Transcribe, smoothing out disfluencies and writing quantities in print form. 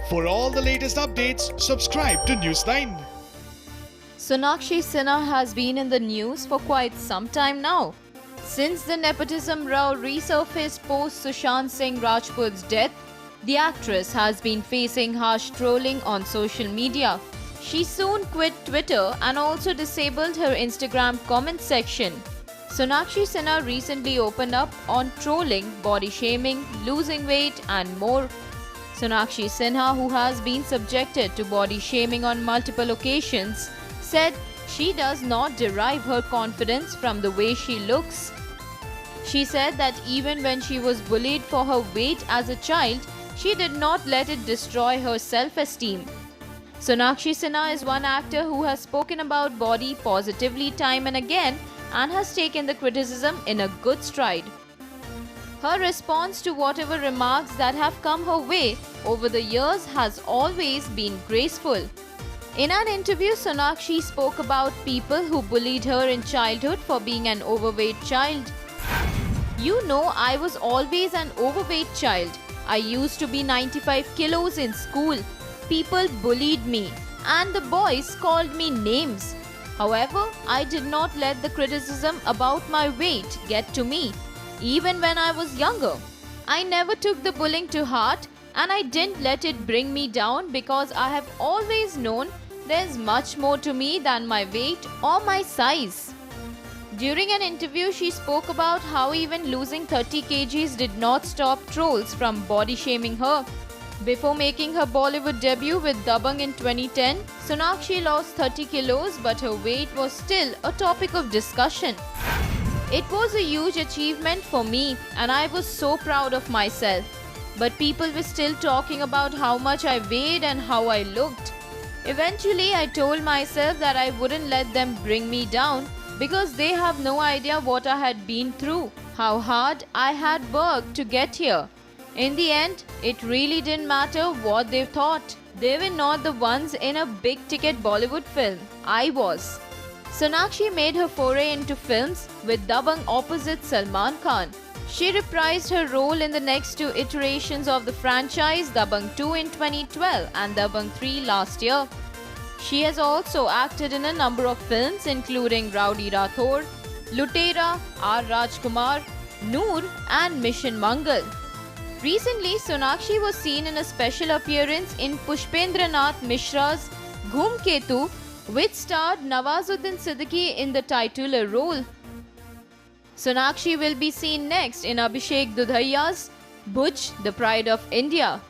For all the latest updates, subscribe to News9. Sonakshi Sinha has been in the news for quite some time now. Since the nepotism row resurfaced post Sushant Singh Rajput's death, the actress has been facing harsh trolling on social media. She soon quit Twitter and also disabled her Instagram comment section. Sonakshi Sinha recently opened up on trolling, body shaming, losing weight and more. Sonakshi Sinha, who has been subjected to body shaming on multiple occasions, said she does not derive her confidence from the way she looks. She said that even when she was bullied for her weight as a child, she did not let it destroy her self-esteem. Sonakshi Sinha is one actor who has spoken about body positively time and again and has taken the criticism in a good stride. Her response to whatever remarks that have come her way over the years has always been graceful. In an interview, Sonakshi spoke about people who bullied her in childhood for being an overweight child. "You know, I was always an overweight child. I used to be 95 kilos in school. People bullied me and the boys called me names. However, I did not let the criticism about my weight get to me, even when I was younger. I never took the bullying to heart and I didn't let it bring me down because I have always known there's much more to me than my weight or my size." During an interview, she spoke about how even losing 30 kgs did not stop trolls from body shaming her. Before making her Bollywood debut with Dabangg in 2010, Sonakshi lost 30 kilos, but her weight was still a topic of discussion. "It was a huge achievement for me and I was so proud of myself. But people were still talking about how much I weighed and how I looked. Eventually, I told myself that I wouldn't let them bring me down because they have no idea what I had been through, how hard I had worked to get here. In the end, it really didn't matter what they thought. They were not the ones in a big-ticket Bollywood film. I was." Sonakshi made her foray into films with Dabangg opposite Salman Khan. She reprised her role in the next two iterations of the franchise, Dabangg 2 in 2012 and Dabangg 3 last year. She has also acted in a number of films including Rowdy Rathore, Lutera, R. Rajkumar, Noor and Mission Mangal. Recently, Sonakshi was seen in a special appearance in Pushpendranath Mishra's Dhoomketu, which starred Nawazuddin Siddiqui in the titular role. Sonakshi will be seen next in Abhishek Dudhaiya's Bhuj, the Pride of India.